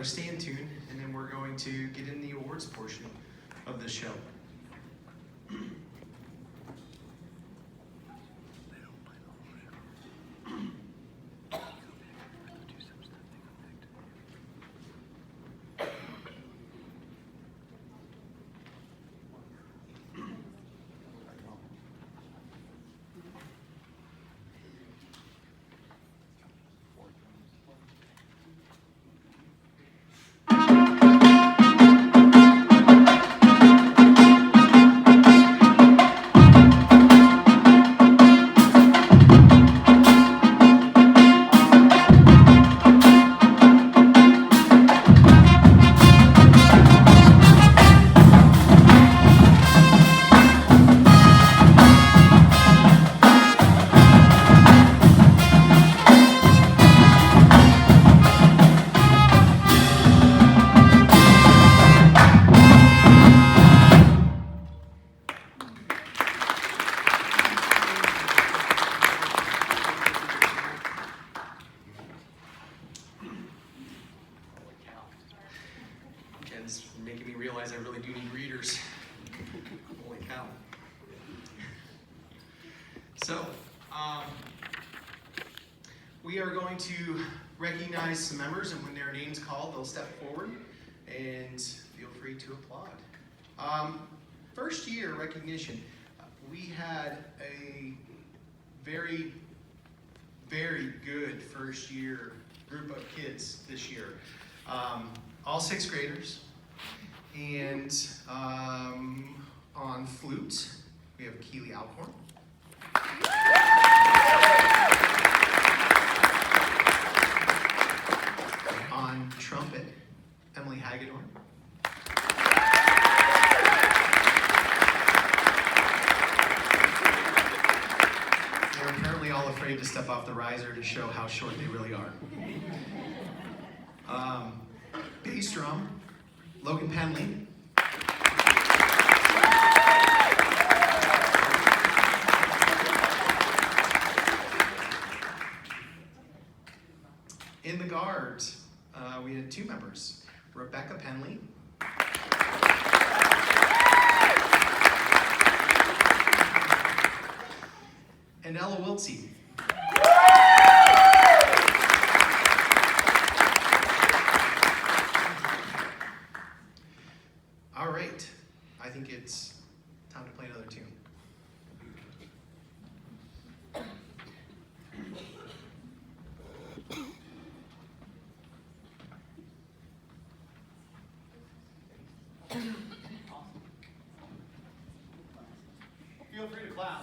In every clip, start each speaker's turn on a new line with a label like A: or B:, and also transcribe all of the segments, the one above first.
A: another stand tune, and then we're going to get in the awards portion of the show. Ken's making me realize I really do need readers. Holy cow. So, we are going to recognize some members, and when their name's called, they'll step forward, and feel free to applaud. First year recognition. We had a very, very good first year group of kids this year. All sixth graders. And on flute, we have Keely Alcorn. On trumpet, Emily Hagedorn. They're apparently all afraid to step off the riser to show how short they really are. Bass drum, Logan Penley. In the guards, we had two members, Rebecca Penley and Ella Wiltsey. All right, I think it's time to play another tune. Feel free to clap.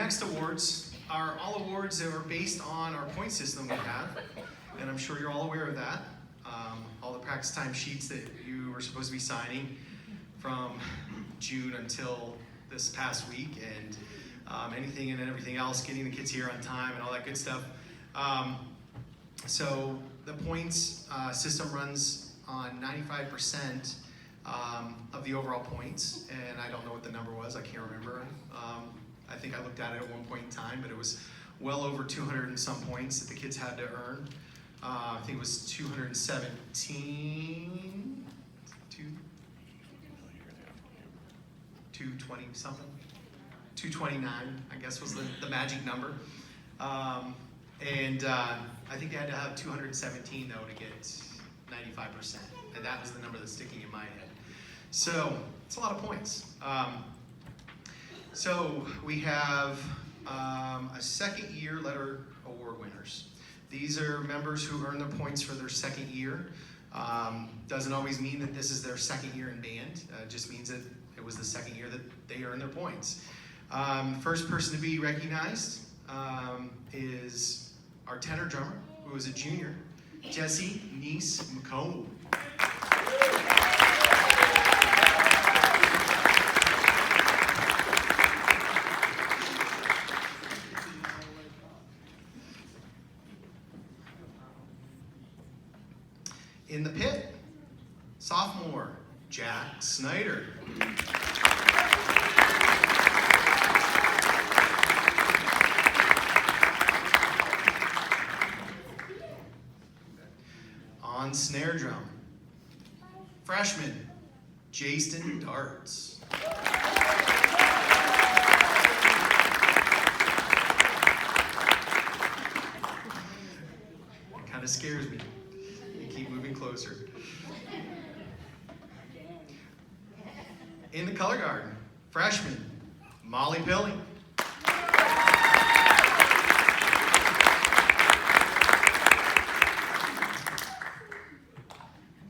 A: next awards are all awards that are based on our point system we have, and I'm sure you're all aware of that. All the practice time sheets that you were supposed to be signing from June until this past week, and anything and everything else, getting the kids here on time and all that good stuff. So the points system runs on 95% of the overall points, and I don't know what the number was, I can't remember. I think I looked at it at one point in time, but it was well over 200 and some points that the kids had to earn. I think it was 217, 220 something, 229, I guess was the magic number. And I think they had to have 217 though to get 95%, and that was the number that's sticking in my head. So it's a lot of points. So we have a second year letter award winners. These are members who earn their points for their second year. Doesn't always mean that this is their second year in band. It just means that it was the second year that they earned their points. First person to be recognized is our tenor drummer, who is a junior, Jesse Nice McComb. In the pit, sophomore, Jack Snyder. On snare drum, freshman, Jason Darts. It kind of scares me. Keep moving closer. In the color garden, freshman, Molly Pilling.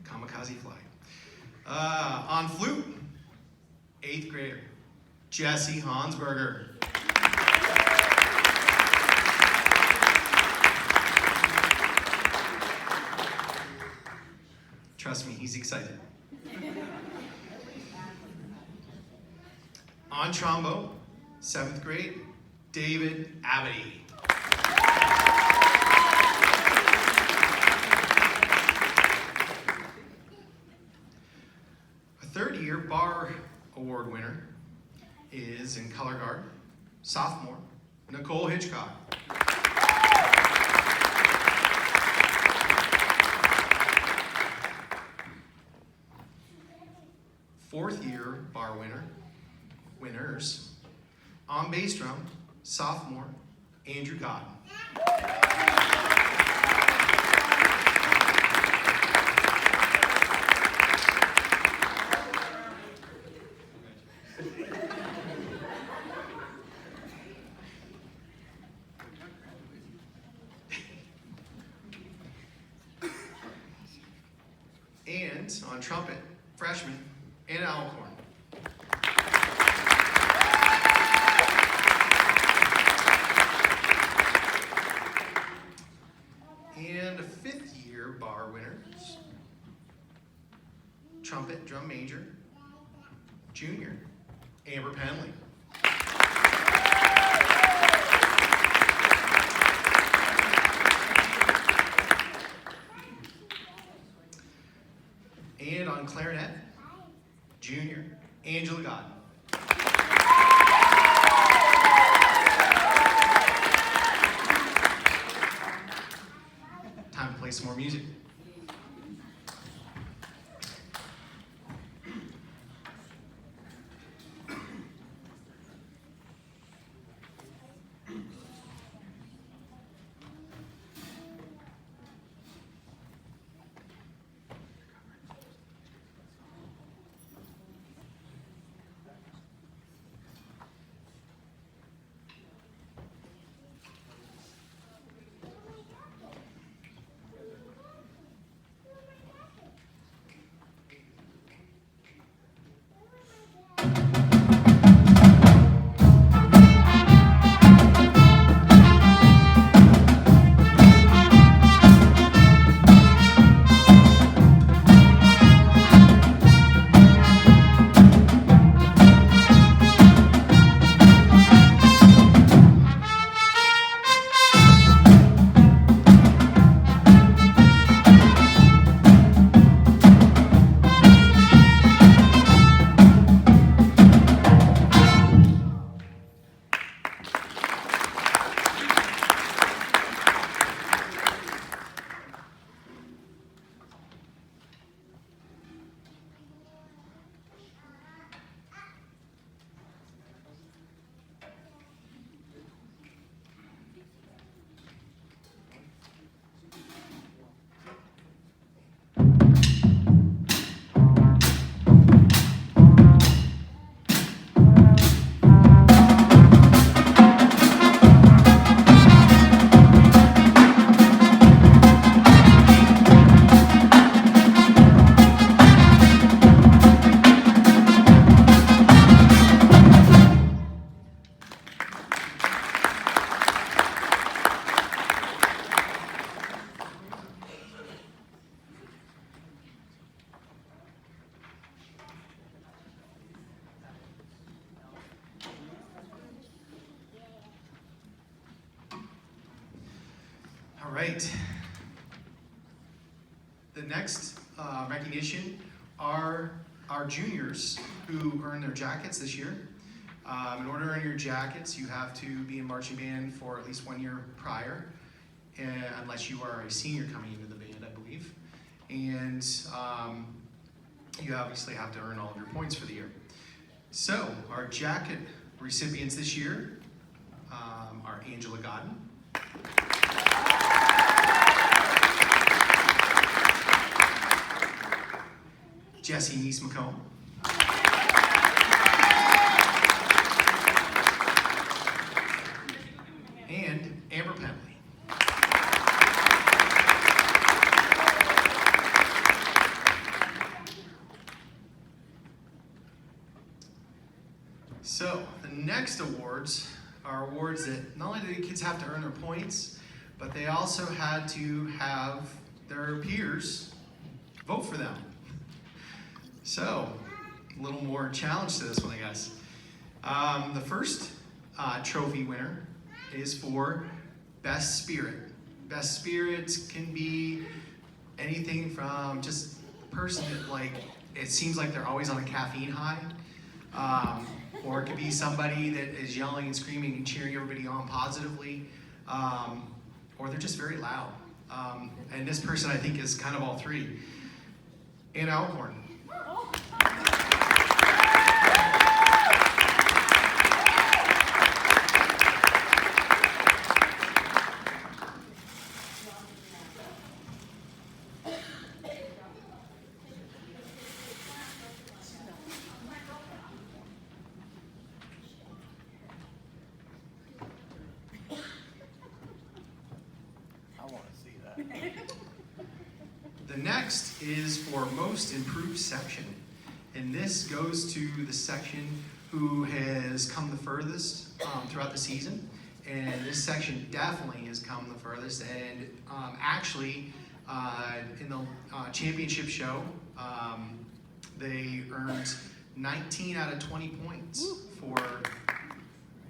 A: Kamikaze fly. On flute, 8th grader, Jesse Hansberger. Trust me, he's excited. On trombone, 7th grade, David Abity. A third-year bar award winner is in color guard, sophomore, Nicole Hitchcock. Fourth-year bar winners, on bass drum, sophomore, Andrew Cotton. And on trumpet, freshman, Anna Alcorn. And a 5th-year bar winners, trumpet, drum major, junior, Amber Penley. And on clarinet, junior, Angela Godden. Time to play some more music. All right. The next recognition are our juniors who earned their jackets this year. In order to earn your jackets, you have to be in marching band for at least 1 year prior, unless you are a senior coming into the band, I believe. And you obviously have to earn all of your points for the year. So, our jacket recipients this year are Angela Godden, Jesse Neese-McComb, and Amber Penley. So, the next awards are awards that not only do the kids have to earn their points, but they also had to have their peers vote for them. So, a little more challenge to this one, I guess. The first trophy winner is for Best Spirit. Best Spirits can be anything from just a person that, like, it seems like they're always on a caffeine high. Or it could be somebody that is yelling and screaming and cheering everybody on positively. Or they're just very loud. And this person, I think, is kind of all three. Anna Alcorn. The next is for Most Improved Section. And this goes to the section who has come the furthest throughout the season. And this section definitely has come the furthest. And actually, in the championship show, they earned 19 out of 20 points for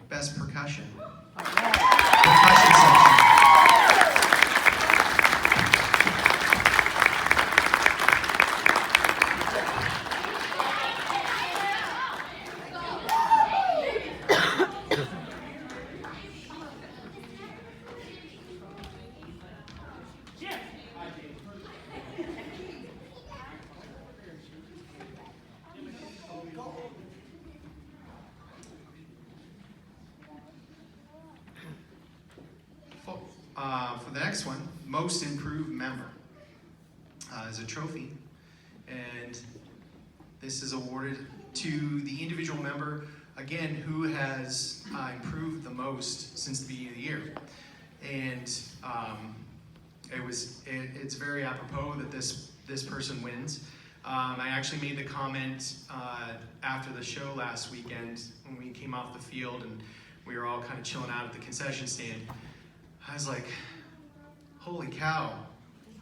A: Best Percussion. Percussion section. For the next one, Most Improved Member is a trophy, and this is awarded to the individual member, again, who has improved the most since the beginning of the year. And it's very apropos that this person wins. I actually made the comment after the show last weekend when we came off the field and we were all kind of chilling out at the concession stand. I was like, holy cow,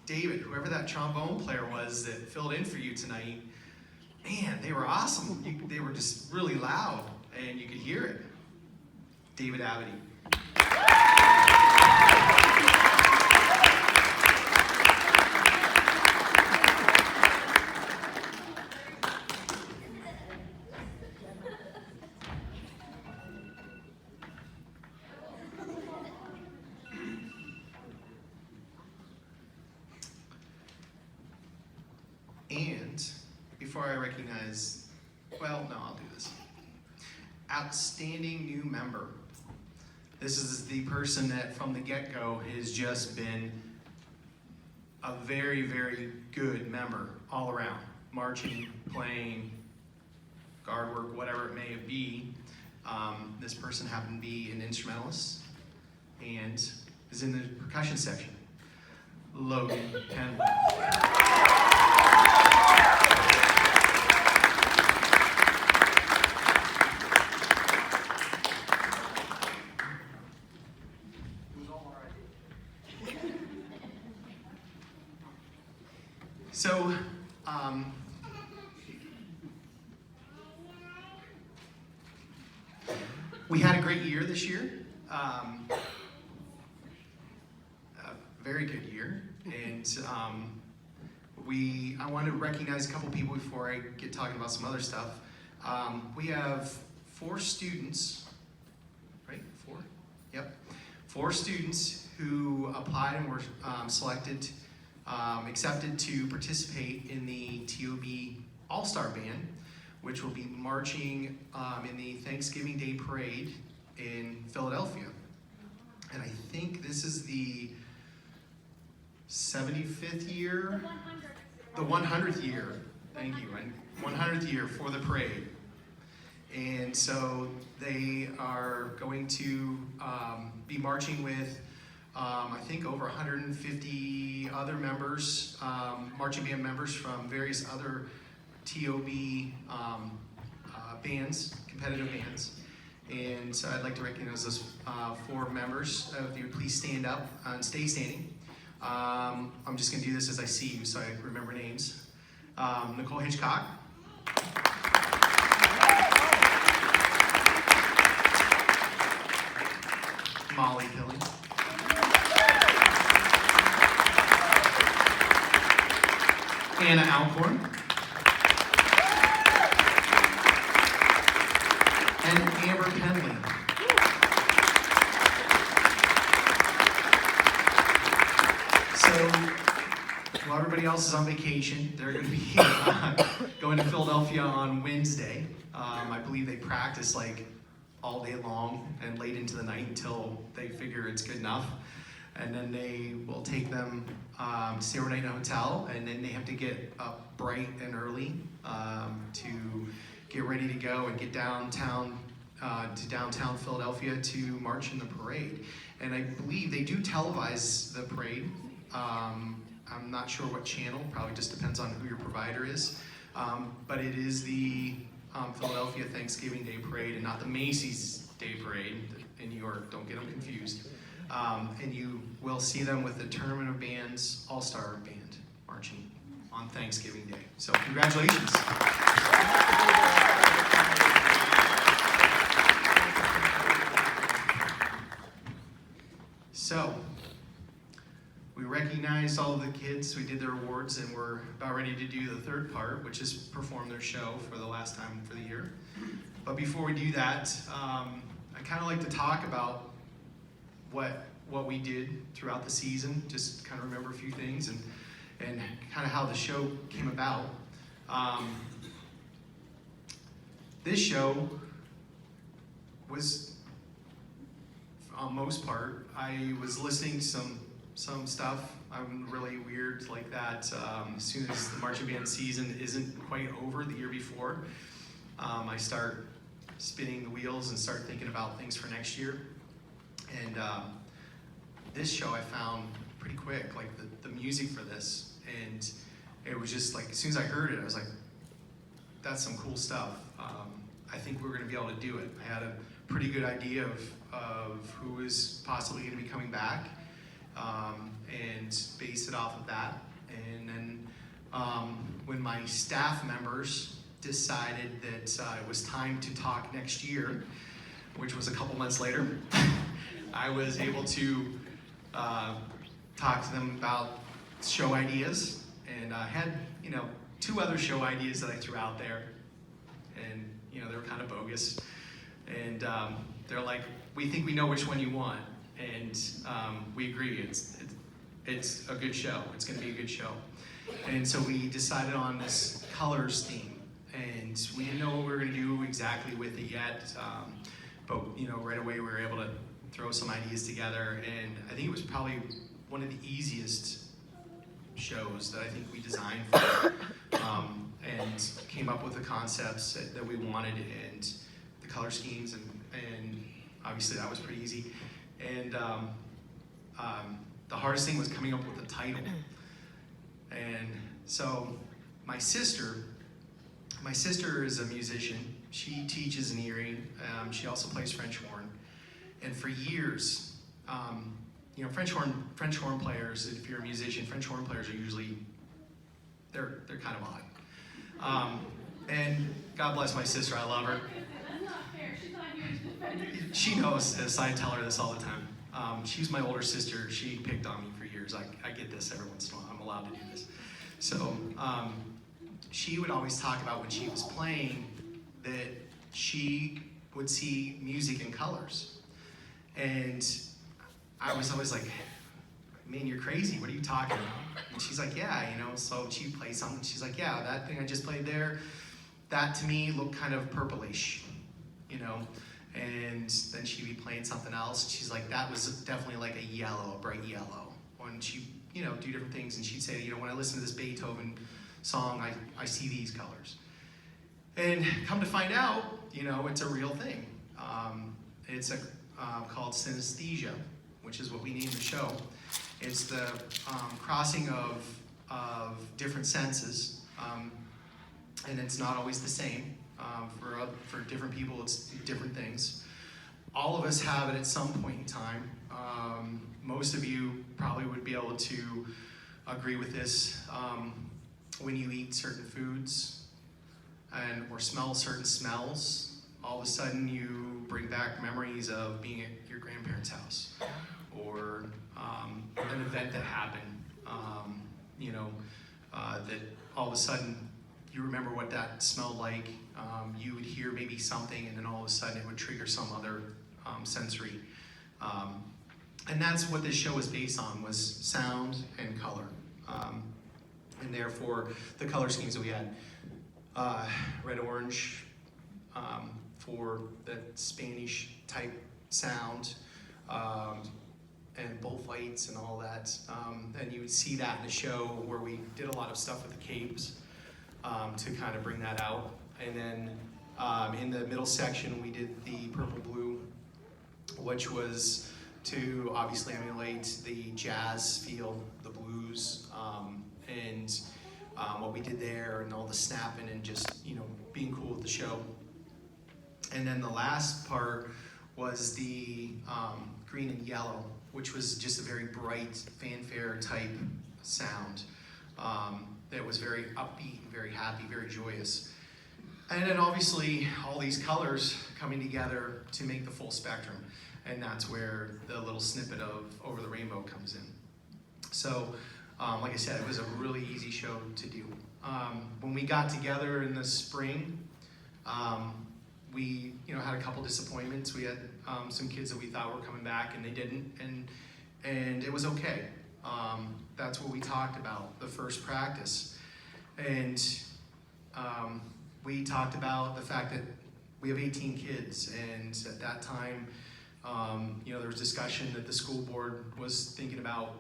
A: David, whoever that trombone player was that filled in for you tonight, man, they were awesome. They were just really loud, and you could hear it. David Abity. And before I recognize, well, no, I'll do this. Outstanding new member. This is the person that from the get-go has just been a very, very good member all around. Marching, playing, guard work, whatever it may be. This person happened to be an instrumentalist and is in the percussion section. Logan Penley. So, we had a great year this year. very good year, and I want to recognize a couple people before I get talking about some other stuff. We have 4 students, right? 4? Yep. 4 students who applied and were selected, accepted to participate in the TOB All-Star Band, which will be marching in the Thanksgiving Day Parade in Philadelphia. And I think this is the 75th year? The 100th year. Thank you. And 100th year for the parade. And so they are going to be marching with, I think, over 150 other members, marching band members from various other TOB bands, competitive bands. And so I'd like to recognize those 4 members. If you would please stand up and stay standing. I'm just going to do this as I see you so I remember names. Nicole Hitchcock. Molly Hilly. Anna Alcorn. And Amber Penley. So, while everybody else is on vacation, they're going to be going to Philadelphia on Wednesday. I believe they practice like all day long and late into the night until they figure it's good enough. And then they will take them stay overnight in a hotel, and then they have to get up bright and early to get ready to go and get downtown to downtown Philadelphia to march in the parade. And I believe they do televise the parade. I'm not sure what channel, probably just depends on who your provider is. But it is the Philadelphia Thanksgiving Day Parade and not the Macy's Day Parade in New York. Don't get them confused. And you will see them with the Tournament of Bands All-Star Band marching on Thanksgiving Day. So congratulations. So, we recognized all of the kids, we did their awards, and we're about ready to do the third part, which is perform their show for the last time for the year. But before we do that, I kind of like to talk about what we did throughout the season, just kind of remember a few things and kind of how the show came about. This show was, on most part, I was listening to some stuff. I'm really weird like that. As soon as the marching band season isn't quite over the year before, I start spinning the wheels and start thinking about things for next year. And this show I found pretty quick, like the music for this. And it was just like, as soon as I heard it, I was like, that's some cool stuff. I think we're gonna be able to do it. I had a pretty good idea of who is possibly gonna be coming back, and base it off of that. And then when my staff members decided that it was time to talk next year, which was a couple months later, I was able to talk to them about show ideas, and I had 2 other show ideas that I threw out there, and they were kind of bogus, and they're like, we think we know which one you want, and we agree, it's a good show, it's going to be a good show. And so we decided on this colors theme, and we didn't know what we were going to do exactly with it yet, but right away we were able to throw some ideas together, and I think it was probably one of the easiest shows that I think we designed for, and came up with the concepts that we wanted and the color schemes, and obviously that was pretty easy. And the hardest thing was coming up with a title. And so my sister is a musician. She teaches in Erie. She also plays French horn. And for years, French horn players, if you're a musician, French horn players are usually, they're kind of odd. And God bless my sister, I love her.
B: That's not fair. She's not here to defend her.
A: She knows this, I tell her this all the time. She's my older sister. She picked on me for years. fingers. I get this every once in a while. I'm allowed to do this. So she would always talk about when she was playing that she would see music in colors. And I was always like, man, you're crazy. What are you talking about? And she's like, yeah, so she plays something. She's like, yeah, that thing I just played there, that to me looked kind of purplish, And then she'd be playing something else. She's like, that was definitely like a bright yellow. When she, do different things. And she'd say, when I listen to this Beethoven song, I see these colors. And come to find out, it's a real thing. It's called synesthesia, which is what we named the show. It's the crossing of different senses, and it's not always the same. For different people, it's different things. All of us have it at some point in time. Most of you probably would be able to agree with this. When you eat certain foods or smell certain smells, all of a sudden you bring back memories of being at your grandparents' house, or an event that happened, that all of a sudden you remember what that smelled like. You would hear maybe something, and then all of a sudden it would trigger some other sensory. And that's what this show was based on, was sound and color. And therefore, the color schemes that we had, red, orange, for the Spanish type sound, and bullfights and all that. And you would see that in the show where we did a lot of stuff with the capes to kind of bring that out. And then in the middle section, we did the purple blue, which was to obviously emulate the jazz feel, the blues, and what we did there, and all the snapping and just being cool with the show. And then the last part was the green and yellow, which was just a very bright fanfare type sound that was very upbeat and very happy, very joyous. And then obviously all these colors coming together to make the full spectrum. And that's where the little snippet of Over the Rainbow comes in. So, like I said, it was a really easy show to do. When we got together in the spring, we had a couple disappointments. We had some kids that we thought were coming back and they didn't, and it was okay. That's what we talked about the first practice. And we talked about the fact that we have 18 kids, and at that time, there was discussion that the school board was thinking about,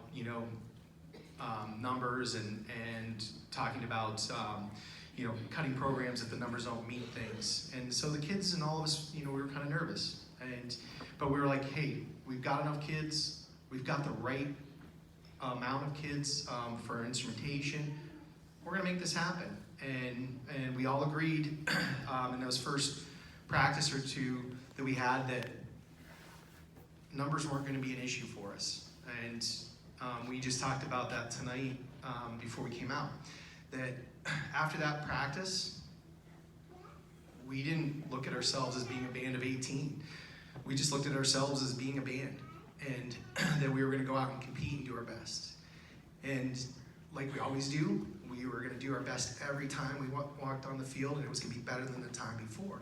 A: numbers and talking about, cutting programs if the numbers don't meet things. And so the kids and all of us, we were kind of nervous. But we were like, hey, we've got enough kids. We've got the right amount of kids for instrumentation. We're gonna make this happen. And we all agreed in those first practice or two that we had that numbers weren't gonna be an issue for us. And we just talked about that tonight before we came out. That after that practice, we didn't look at ourselves as being a band of 18. We just looked at ourselves as being a band, and that we were gonna go out and compete and do our best. And like we always do, we were gonna do our best every time we walked on the field, and it was gonna be better than the time before.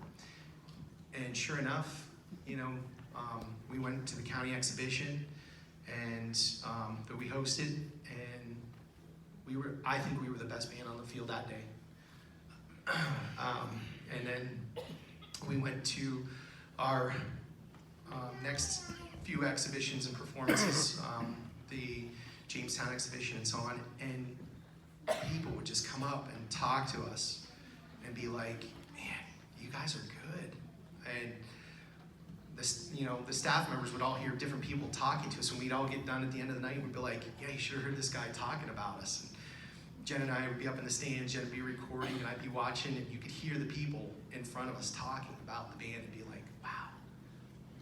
A: And sure enough, we went to the county exhibition and that we hosted, and I think we were the best band on the field that day. And then we went to our next few exhibitions and performances, the Jamestown exhibition and so on, and people would just come up and talk to us and be like, man, you guys are good. And the staff members would all hear different people talking to us, and we'd all get done at the end of the night and we'd be like, yeah, you should have heard this guy talking about us. And Jen and I would be up in the stands, Jen would be recording, and I'd be watching, and you could hear the people in front of us talking about the band and be like, wow,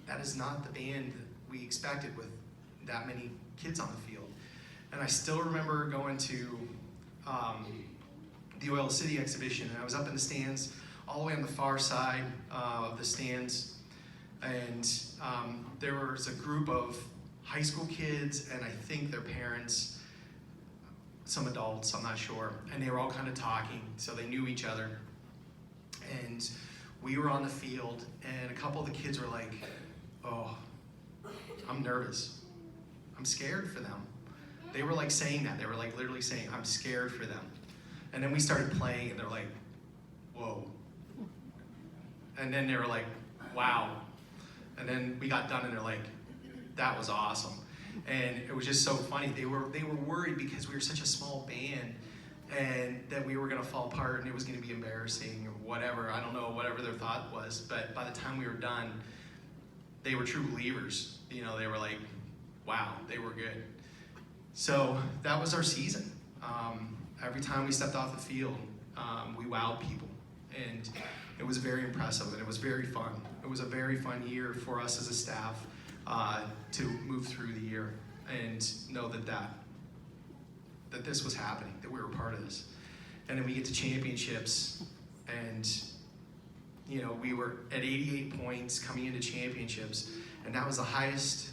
A: that is not the band that we expected with that many kids on the field. And I still remember going to the Oil City exhibition, and I was up in the stands, all the way on the far side of the stands, and there was a group of high school kids, and I think their parents, some adults, I'm not sure, and they were all kind of talking, so they knew each other. And we were on the field, and a couple of the kids were like, oh, I'm nervous. I'm scared for them. They were like saying that. They were like literally saying, I'm scared for them. And then we started playing, and they're like, whoa. And then they were like, wow. And then we got done, and they're like, that was awesome. And it was just so funny. They were worried because we were such a small band, and that we were gonna fall apart, and it was gonna be embarrassing or whatever. I don't know, whatever their thought was. But by the time we were done, they were true believers. You know, they were like, wow, they were good. So that was our season. Every time we stepped off the field, we wowed people. And it was very impressive, and it was very fun. It was a very fun year for us as a staff to move through the year and know that this was happening, that we were part of this. And then we get to championships, and you know, we were at 88 points coming into championships, and that was the highest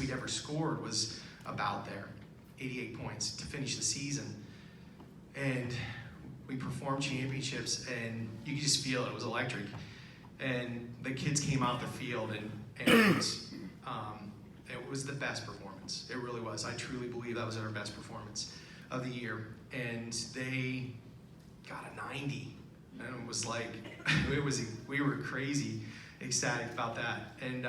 A: we'd ever scored was about there, 88 points to finish the season. And we performed championships, and you could just feel it was electric. And the kids came out the field, and it was the best performance. It really was. I truly believe that was our best performance of the year. And they got a 90, and it was like, we were crazy ecstatic about that. And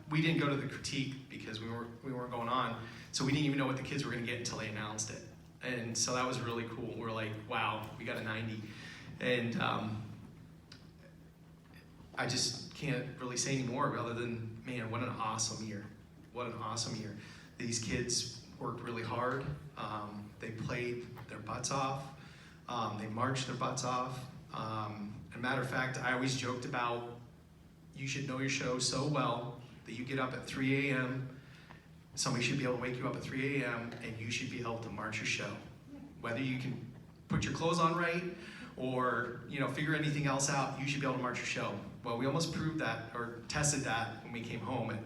A: we didn't go to the critique because we weren't going on, so we didn't even know what the kids were going to get until they announced it. And so that was really cool. We're like, wow, we got a 90. And I just can't really say any more other than, man, what an awesome year. What an awesome year. These kids worked really hard. They played their butts off. They marched their butts off. As a matter of fact, I always joked about, you should know your show so well that you get up at 3 a.m., somebody should be able to wake you up at 3 a.m. and you should be able to march your show. Whether you can put your clothes on right or, you know, figure anything else out, you should be able to march your show. Well, we almost proved that, or tested that, when we came home at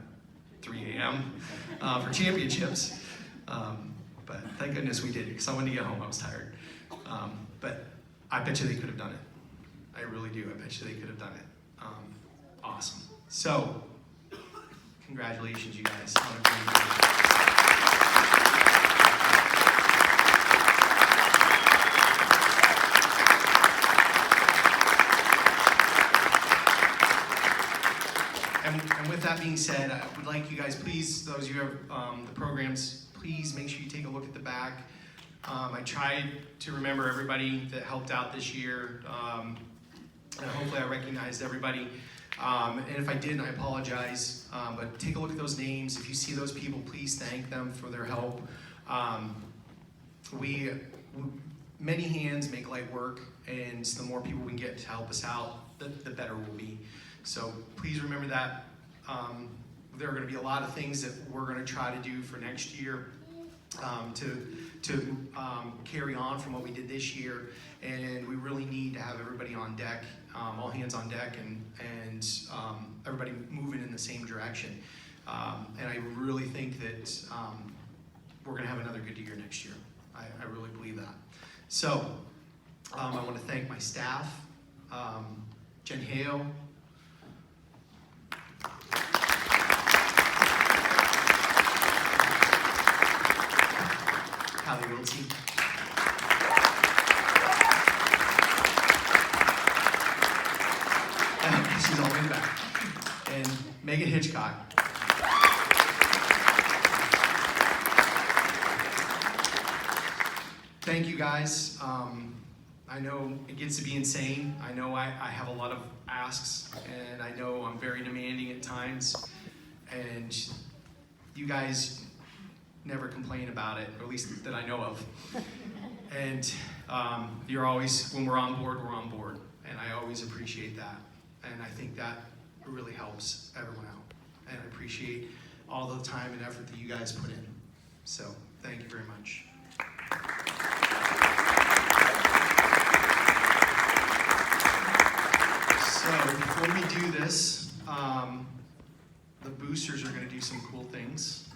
A: 3 a.m. For championships. But thank goodness we did, because I wanted to get home, I was tired. But I bet you they could have done it. I really do, I bet you they could have done it. Awesome. So, congratulations, you guys, on a great year. And with that being said, I would like you guys, please, those of you who have the programs, please make sure you take a look at the back. I tried to remember everybody that helped out this year, and hopefully I recognized everybody. And if I didn't, I apologize. But take a look at those names. If you see those people, please thank them for their help. Many hands make light work, and the more people we can get to help us out, the better we'll be. So please remember that. There are going to be a lot of things that we're going to try to do for next year to carry on from what we did this year, and we really need to have everybody on deck, all hands on deck, and everybody moving in the same direction. And I really think that we're going to have another good year next year. I really believe that. So I want to thank my staff, Jen Hale, Callie Wiltsey, she's all the way in the back, and Megan Hitchcock. Thank you guys. I know it gets to be insane. I know I have a lot of asks, and I know I'm very demanding at times, and you guys never complain about it, or at least that I know of. And you're always, when we're on board, and I always appreciate that. And I think that really helps everyone out. And I appreciate all the time and effort that you guys put in. So thank you very much. So before we do this, the boosters are going to do some cool things.